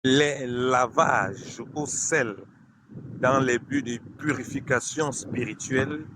Les lavages au sel dans les buts de purification spirituelle,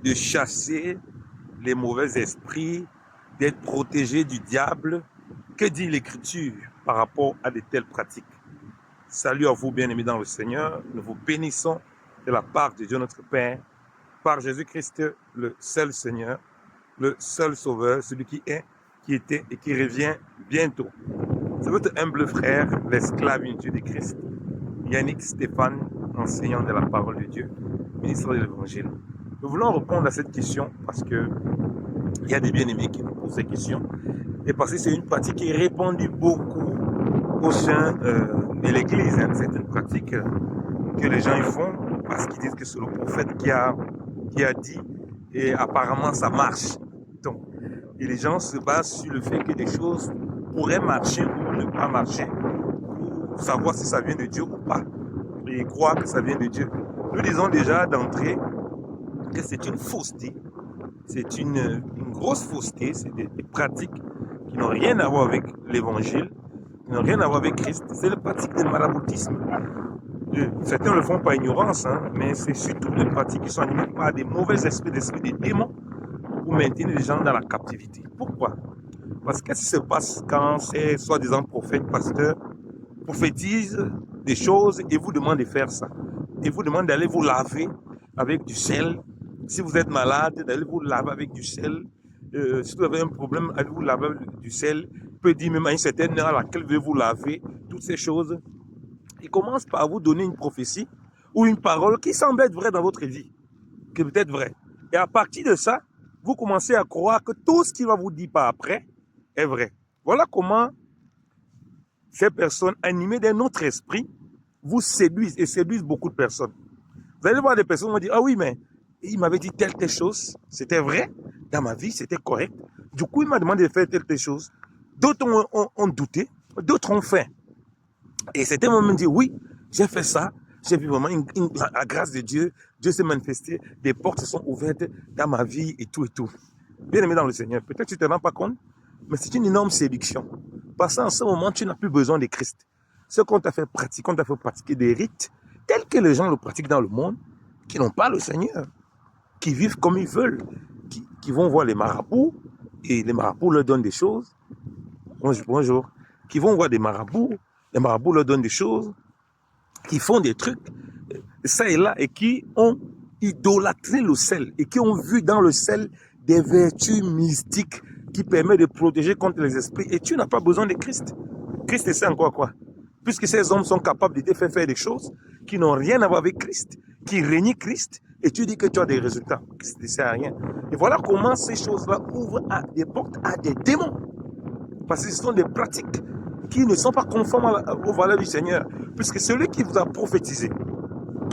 de chasser les mauvais esprits, d'être protégé du diable. Que dit l'Écriture par rapport à de telles pratiques? Salut à vous, bien-aimés dans le Seigneur. Nous vous bénissons de la part de Dieu notre Père, par Jésus-Christ, le seul Seigneur, le seul Sauveur, celui qui est, qui était et qui revient bientôt. C'est votre humble frère, l'esclave inutile de Christ, Yannick Stéphane, enseignant de la parole de Dieu, ministre de l'Évangile. Nous voulons répondre à cette question parce que il y a des bien-aimés qui nous posent ces questions et parce que c'est une pratique qui est répandue beaucoup au sein de l'Église. Hein. C'est une pratique que les gens y font parce qu'ils disent que c'est le prophète qui a dit et apparemment ça marche. Donc, et les gens se basent sur le fait que des choses pourraient marcher ou ne pas marcher pour savoir si ça vient de Dieu ou pas. Et croire que ça vient de Dieu. Nous disons déjà d'entrée que c'est une fausseté. C'est une grosse fausseté. C'est des pratiques qui n'ont rien à voir avec l'évangile, qui n'ont rien à voir avec Christ. C'est la pratique du maraboutisme. Certains ne le font par ignorance, hein, mais c'est surtout des pratiques qui sont animées par des mauvais esprits, des démons, pour maintenir les gens dans la captivité. Pourquoi? Parce que qu'est-ce qui se passe quand ces soi-disant prophètes, pasteurs, prophétisent des choses et vous demandent de faire ça. Et vous demandent d'aller vous laver avec du sel. Si vous êtes malade, d'aller vous laver avec du sel. Si vous avez un problème, allez vous laver avec du sel. Peut dire même à une certaine heure à laquelle vous devez vous laver. Toutes ces choses. Il commence par vous donner une prophétie ou une parole qui semble être vraie dans votre vie, qui est peut-être vraie. Et à partir de ça, vous commencez à croire que tout ce qu'il va vous dire par après est vrai. Voilà comment ces personnes animées d'un autre esprit vous séduisent et séduisent beaucoup de personnes. Vous allez voir des personnes qui vont dire, ah oui, mais il m'avait dit telle chose, c'était vrai, dans ma vie, c'était correct. Du coup, il m'a demandé de faire telle chose. D'autres ont douté, d'autres ont fait. Et certains m'ont même dit, oui, j'ai fait ça, j'ai vu vraiment la grâce de Dieu, Dieu s'est manifesté, des portes se sont ouvertes dans ma vie et tout et tout. Bien aimé dans le Seigneur, peut-être que tu ne te rends pas compte, mais c'est une énorme séduction. Parce qu'en ce moment, tu n'as plus besoin de Christ. Ce qu'on t'a fait pratiquer des rites tels que les gens le pratiquent dans le monde, qui n'ont pas le Seigneur, qui vivent comme ils veulent, qui vont voir les marabouts, et les marabouts leur donnent des choses. Bonjour. Qui vont voir des marabouts, les marabouts leur donnent des choses, qui font des trucs, ça et là, et qui ont idolâtré le sel, et qui ont vu dans le sel des vertus mystiques qui permettent de protéger contre les esprits. Et tu n'as pas besoin de Christ. Christ, c'est encore quoi? Puisque ces hommes sont capables de te faire faire des choses qui n'ont rien à voir avec Christ, qui renient Christ, et tu dis que tu as des résultats. Ça ne sert à rien. Et voilà comment ces choses-là ouvrent des portes à des démons. Parce que ce sont des pratiques qui ne sont pas conformes aux valeurs du Seigneur. Puisque celui qui vous a prophétisé,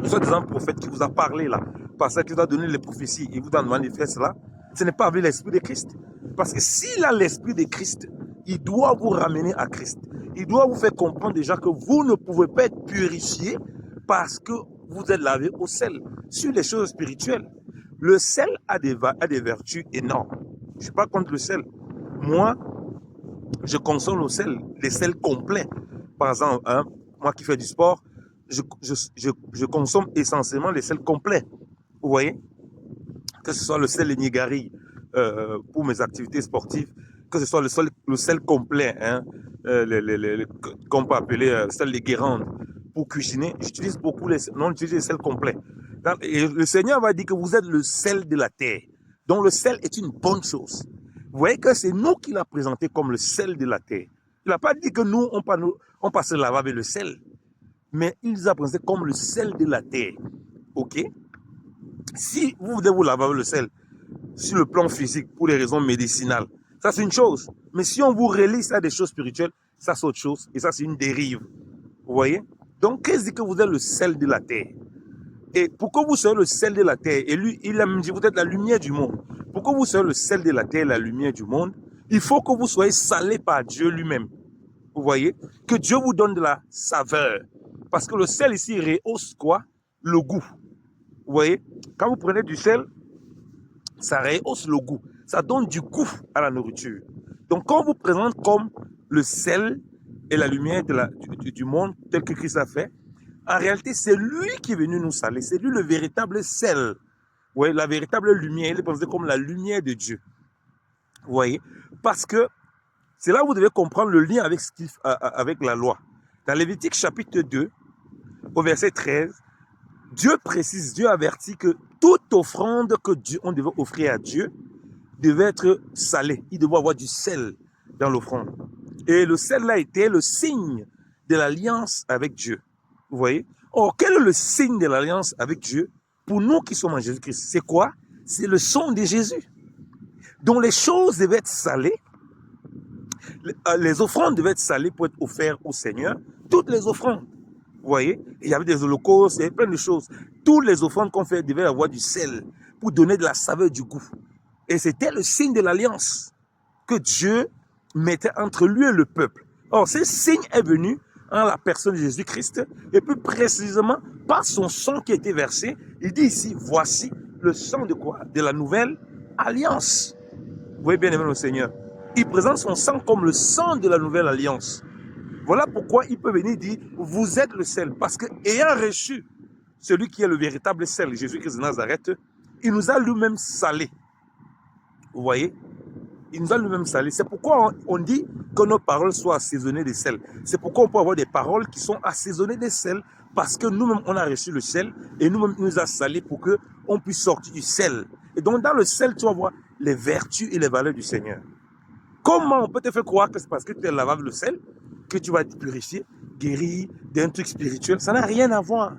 le soi-disant prophète qui vous a parlé là, parce qu'il vous a donné les prophéties, il vous a demandé de faire cela, ce n'est pas avec l'esprit de Christ. Parce que s'il a l'esprit de Christ, il doit vous ramener à Christ. Il doit vous faire comprendre déjà que vous ne pouvez pas être purifié parce que vous êtes lavé au sel. Sur les choses spirituelles, le sel a des vertus énormes. Je ne suis pas contre le sel. Moi, je consomme le sel, les sels complets. Par exemple, hein, moi qui fais du sport, je consomme essentiellement les sels complets. Vous voyez? Que ce soit le sel Nigari pour mes activités sportives, que ce soit le sel complet, hein, qu'on peut appeler sel de Guérande, pour cuisiner, j'utilise beaucoup j'utilise les sels complets. Et le Seigneur va dire que vous êtes le sel de la terre. Donc le sel est une bonne chose. Vous voyez que c'est nous qui l'a présenté comme le sel de la terre. Il n'a pas dit que nous, on passe le laver avec le sel. Mais il nous a présenté comme le sel de la terre. OK? Si vous devez vous laver avec le sel, sur le plan physique, pour des raisons médicinales, ça c'est une chose. Mais si on vous relie ça à des choses spirituelles, ça c'est autre chose. Et ça c'est une dérive. Vous voyez? Donc, qu'est-ce que dit que vous êtes le sel de la terre? Et pourquoi vous serez le sel de la terre? Et lui, il a dit, vous êtes la lumière du monde. Pourquoi vous serez le sel de la terre, la lumière du monde? Il faut que vous soyez salé par Dieu lui-même. Vous voyez? Que Dieu vous donne de la saveur. Parce que le sel ici rehausse quoi? Le goût. Vous voyez? Quand vous prenez du sel, ça rehausse le goût. Ça donne du goût à la nourriture. Donc, quand on vous présente comme le sel et la lumière du monde tel que Christ a fait, en réalité, c'est lui qui est venu nous saler. C'est lui le véritable sel. Ouais, la véritable lumière. Il est pensé comme la lumière de Dieu. Vous voyez? Parce que c'est là où vous devez comprendre le lien avec la loi. Dans Lévitique chapitre 2, au verset 13, Dieu précise, Dieu avertit que toute offrande que on devait offrir à Dieu devait être salée. Il devait avoir du sel dans l'offrande. Et le sel là était le signe de l'alliance avec Dieu. Vous voyez? Or, quel est le signe de l'alliance avec Dieu pour nous qui sommes en Jésus-Christ? C'est quoi? C'est le sang de Jésus. Donc les choses devaient être salées. Les offrandes devaient être salées pour être offertes au Seigneur. Toutes les offrandes. Vous voyez? Il y avait des holocaustes, il y avait plein de choses. Toutes les offrandes qu'on fait devaient avoir du sel pour donner de la saveur, du goût. Et c'était le signe de l'alliance que Dieu mettait entre lui et le peuple. Or, ce signe est venu en la personne de Jésus-Christ, et plus précisément par son sang qui a été versé. Il dit ici, voici le sang de quoi? De la nouvelle alliance. Vous voyez bien aimé le Seigneur. Il présente son sang comme le sang de la nouvelle alliance. Voilà pourquoi il peut venir dire, vous êtes le sel. Parce que ayant reçu celui qui est le véritable sel, Jésus-Christ de Nazareth, il nous a lui-même salés. Vous voyez? Il nous a lui-même salés. C'est pourquoi on dit que nos paroles soient assaisonnées de sel. C'est pourquoi on peut avoir des paroles qui sont assaisonnées de sel, parce que nous-mêmes, on a reçu le sel, et nous-mêmes, il nous a salés pour qu'on puisse sortir du sel. Et donc, dans le sel, tu vas voir les vertus et les valeurs du Seigneur. Comment on peut te faire croire que c'est parce que tu es lavé avec le sel que tu vas être purifié, guéri d'un truc spirituel? Ça n'a rien à voir.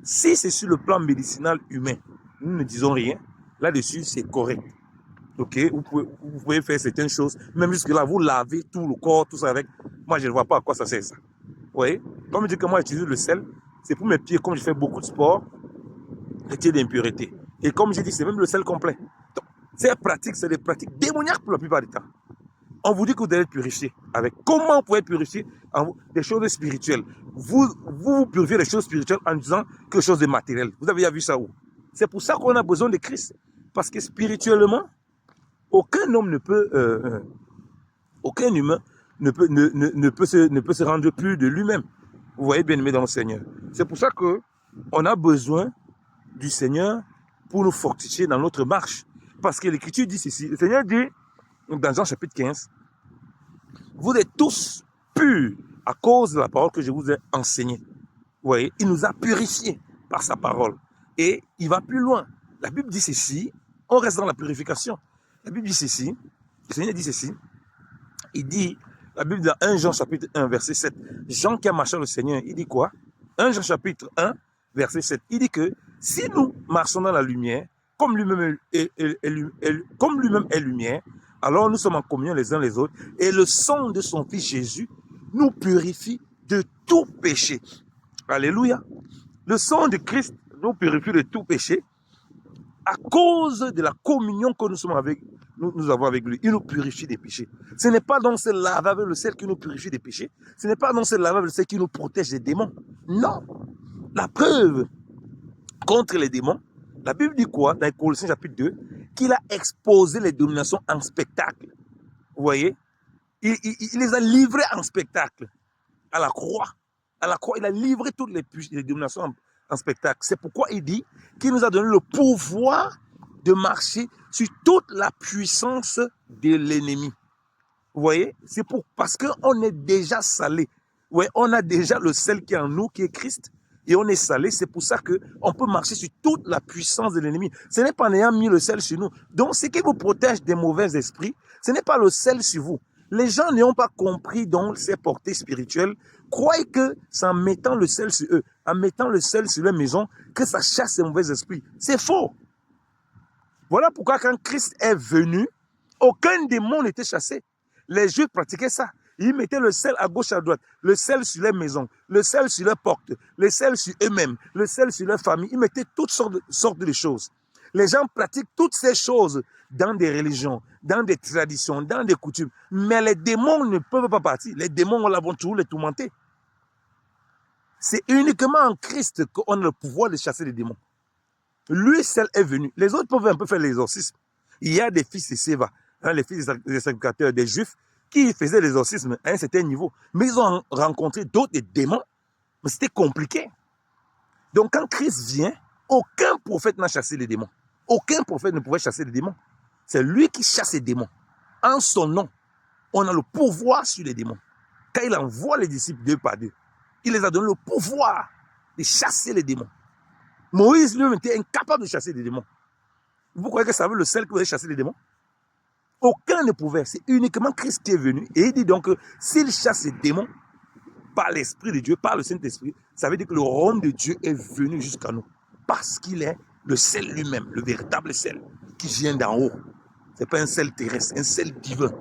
Si c'est sur le plan médicinal humain, nous ne disons rien. Là-dessus, c'est correct. Ok, vous pouvez faire certaines choses, même jusque-là, vous lavez tout le corps, tout ça avec. Moi, je ne vois pas à quoi ça sert ça. Vous voyez? Comme je dis que moi, j'utilise le sel, c'est pour mes pieds, comme je fais beaucoup de sport, retirer d'impureté. Et comme je dis, c'est même le sel complet. Donc, ces pratiques, c'est des pratiques démoniaques pour la plupart du temps. On vous dit que vous devez être purifié. Avec comment vous pouvez être purifié des choses spirituelles? Vous purifiez les choses spirituelles en disant quelque chose de matériel. Vous avez déjà vu ça où? C'est pour ça qu'on a besoin de Christ. Parce que spirituellement, aucun homme ne peut, aucun humain ne peut se rendre plus de lui-même. Vous voyez, bien aimé dans le Seigneur. C'est pour ça qu'on a besoin du Seigneur pour nous fortifier dans notre marche. Parce que l'Écriture dit ceci. Le Seigneur dit, dans Jean chapitre 15, vous êtes tous purs à cause de la parole que je vous ai enseignée. Vous voyez, il nous a purifiés par sa parole. Et il va plus loin. La Bible dit ceci, on reste dans la purification. La Bible dit ceci, le Seigneur dit ceci, il dit, la Bible dans 1 Jean chapitre 1 verset 7, Jean qui a marché avec le Seigneur, il dit quoi? 1 Jean chapitre 1 verset 7, il dit que si nous marchons dans la lumière, comme lui-même est lumière, alors nous sommes en communion les uns les autres, et le sang de son Fils Jésus nous purifie de tout péché. Alléluia. Le sang de Christ nous purifie de tout péché, à cause de la communion que nous avons avec lui. Il nous purifie des péchés. Ce n'est pas dans ce laver avec le sel qui nous purifie des péchés. Ce n'est pas dans ce laver avec le sel qui nous protège des démons. Non. La preuve contre les démons, la Bible dit quoi dans Colossiens chapitre 2? Qu'il a exposé les dominations en spectacle. Vous voyez? Il les a livrées en spectacle. À la croix. À la croix, il a livré toutes les dominations en spectacle. C'est pourquoi il dit qu'il nous a donné le pouvoir de marcher sur toute la puissance de l'ennemi. Vous voyez? C'est parce qu'on est déjà salé. Ouais, on a déjà le sel qui est en nous, qui est Christ, et on est salé. C'est pour ça qu'on peut marcher sur toute la puissance de l'ennemi. Ce n'est pas en ayant mis le sel sur nous. Donc, ce qui vous protège des mauvais esprits, ce n'est pas le sel sur vous. Les gens n'ont pas compris donc ces portées spirituelles, croient que c'est en mettant le sel sur eux, en mettant le sel sur leur maison, que ça chasse les mauvais esprits. C'est faux. Voilà pourquoi quand Christ est venu, aucun démon n'était chassé. Les Juifs pratiquaient ça. Ils mettaient le sel à gauche, à droite, le sel sur les maisons, le sel sur leurs portes, le sel sur eux-mêmes, le sel sur leur famille. Ils mettaient toutes sortes de choses. Les gens pratiquent toutes ces choses dans des religions, dans des traditions, dans des coutumes. Mais les démons ne peuvent pas partir. Les démons, on l'avons toujours les tourmenter. C'est uniquement en Christ qu'on a le pouvoir de chasser les démons. Lui seul est venu. Les autres peuvent un peu faire l'exorcisme. Il y a des fils de Séva, les fils des sacrificateurs, des Juifs, qui faisaient l'exorcisme à un certain niveau. Mais ils ont rencontré d'autres démons, mais c'était compliqué. Donc quand Christ vient, aucun prophète n'a chassé les démons. Aucun prophète ne pouvait chasser les démons. C'est lui qui chasse les démons. En son nom, on a le pouvoir sur les démons. Quand il envoie les disciples deux par deux, il les a donné le pouvoir de chasser les démons. Moïse lui-même était incapable de chasser les démons. Vous croyez que ça veut le seul qui pouvait chasser les démons? Aucun ne pouvait. C'est uniquement Christ qui est venu. Et il dit donc que s'il chasse les démons par l'Esprit de Dieu, par le Saint-Esprit, ça veut dire que le royaume de Dieu est venu jusqu'à nous. Parce qu'il est le sel lui-même, le véritable sel qui vient d'en haut. Ce n'est pas un sel terrestre, un sel divin.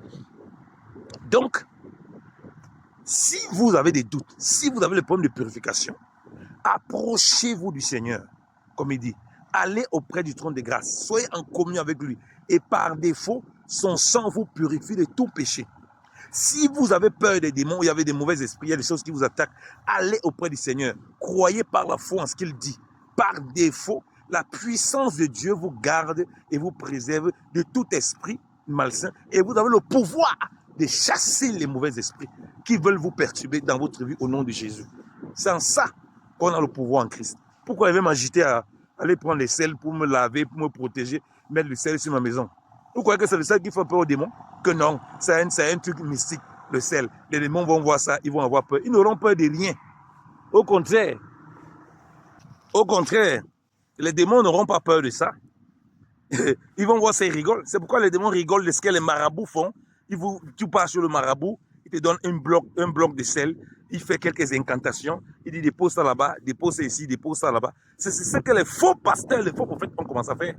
Donc, si vous avez des doutes, si vous avez le problème de purification, approchez-vous du Seigneur, comme il dit. Allez auprès du trône de grâce, soyez en communion avec lui. Et par défaut, son sang vous purifie de tout péché. Si vous avez peur des démons, il y avait des mauvais esprits, il y a des choses qui vous attaquent, allez auprès du Seigneur. Croyez par la foi en ce qu'il dit. Par défaut, la puissance de Dieu vous garde et vous préserve de tout esprit malsain. Et vous avez le pouvoir de chasser les mauvais esprits qui veulent vous perturber dans votre vie au nom de Jésus. C'est en ça qu'on a le pouvoir en Christ. Pourquoi il veut m'agiter à aller prendre les sels pour me laver, pour me protéger, mettre le sel sur ma maison? Vous croyez que c'est le sel qui fait peur aux démons? Que non, c'est un truc mystique, le sel. Les démons vont voir ça, ils vont avoir peur. Ils n'auront peur de rien. Au contraire, les démons n'auront pas peur de ça. Ils vont voir ça, ils rigolent. C'est pourquoi les démons rigolent de ce que les marabouts font. Tu pars sur le marabout, il te donne un bloc de sel, il fait quelques incantations, il dit dépose ça là-bas, dépose ça ici, dépose ça là-bas. C'est ce que les faux pasteurs, les faux prophètes ont commencé à faire.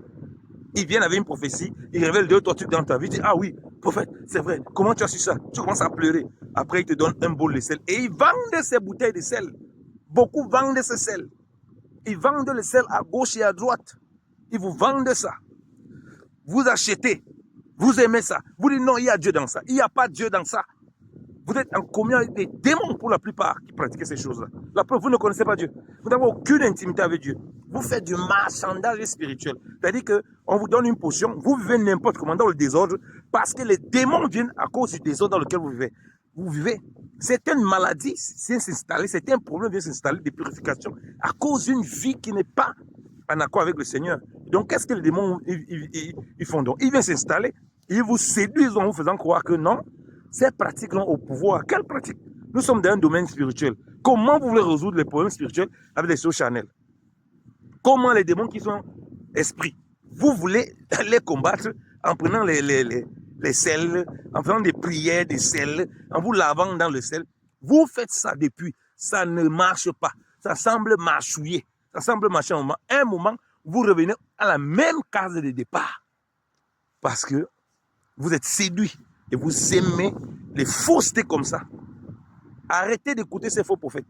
Ils viennent avec une prophétie, ils révèlent 2 ou 3 trucs dans ta vie, ils disent ah oui, prophète, c'est vrai, comment tu as su ça? Tu commences à pleurer. Après, ils te donnent un bol de sel et ils vendent ces bouteilles de sel. Beaucoup vendent ce sel. Ils vendent le sel à gauche et à droite. Ils vous vendent ça. Vous achetez. Vous aimez ça. Vous dites non, il y a Dieu dans ça. Il n'y a pas Dieu dans ça. Vous êtes en communion avec des démons pour la plupart qui pratiquent ces choses-là. La preuve, vous ne connaissez pas Dieu. Vous n'avez aucune intimité avec Dieu. Vous faites du marchandage spirituel. C'est-à-dire qu'on vous donne une potion, vous vivez n'importe comment dans le désordre parce que les démons viennent à cause du désordre dans lequel vous vivez. Vous vivez. C'est une maladie qui vient s'installer, c'est un problème qui vient s'installer de purification à cause d'une vie qui n'est pas en accord avec le Seigneur. Donc, qu'est-ce que les démons ils font donc? Ils viennent s'installer, ils vous séduisent en vous faisant croire que non, ces pratiques ont au pouvoir. Quelle pratique? Nous sommes dans un domaine spirituel. Comment vous voulez résoudre les problèmes spirituels avec des choses charnelles? Comment les démons qui sont esprits, vous voulez les combattre en prenant les sels, en faisant des prières, des sels, en vous lavant dans le sel? Vous faites ça depuis, ça ne marche pas. Ça semble marchouiller. Ça semble marcher un moment, vous revenez à la même case de départ. Parce que vous êtes séduit et vous aimez les faussetés comme ça. Arrêtez d'écouter ces faux prophètes.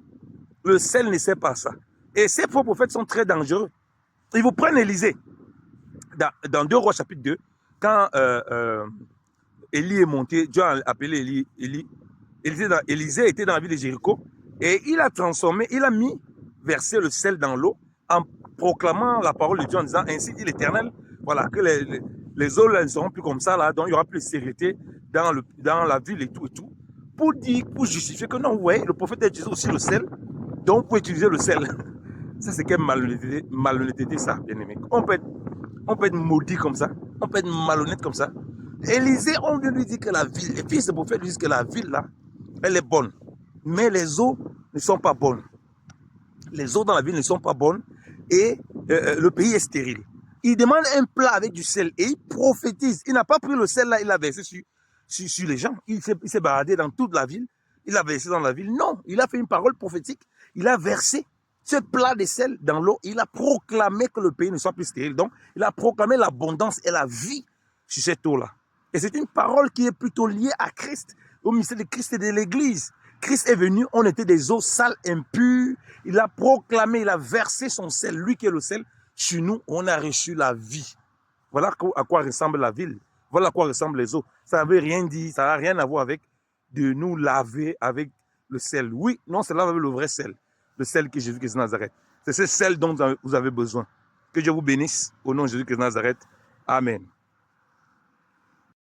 Le sel ne sait pas ça. Et ces faux prophètes sont très dangereux. Ils vous prennent Élisée. Dans 2 Rois chapitre 2, quand Élie est monté, Dieu a appelé Élisée était dans la ville de Jéricho et il a transformé, il a versé le sel dans l'eau en proclamant la parole de Dieu en disant ainsi dit l'Éternel, voilà, que les eaux là, ne seront plus comme ça, là, donc il n'y aura plus de stérilité dans la ville et tout, pour justifier que non, vous voyez, le prophète a utilisé aussi le sel, donc vous pouvez utiliser le sel. Ça, c'est quelle malhonnêteté, ça, bien aimé. On peut être maudit comme ça, on peut être malhonnête comme ça. Élisée, on vient lui dire que la ville, les fils de prophète lui disent que la ville là, elle est bonne, mais les eaux ne sont pas bonnes. Les eaux dans la ville ne sont pas bonnes et le pays est stérile. Il demande un plat avec du sel et il prophétise. Il n'a pas pris le sel là, il l'a versé sur les gens. Il s'est baladé dans toute la ville. Il l'a versé dans la ville. Non, il a fait une parole prophétique. Il a versé ce plat de sel dans l'eau. Il a proclamé que le pays ne soit plus stérile. Donc, il a proclamé l'abondance et la vie sur cette eau-là. Et c'est une parole qui est plutôt liée à Christ, au mystère de Christ et de l'Église. Christ est venu, on était des eaux sales, impures. Il a proclamé, il a versé son sel, lui qui est le sel. Sur nous, on a reçu la vie. Voilà à quoi ressemble la ville. Voilà à quoi ressemblent les eaux. Ça ne veut rien dire, ça n'a rien à voir avec de nous laver avec le sel. Oui, non, c'est là avec le vrai sel. Le sel que Jésus-Christ de Nazareth. C'est ce sel dont vous avez besoin. Que Dieu vous bénisse au nom de Jésus-Christ de Nazareth. Amen.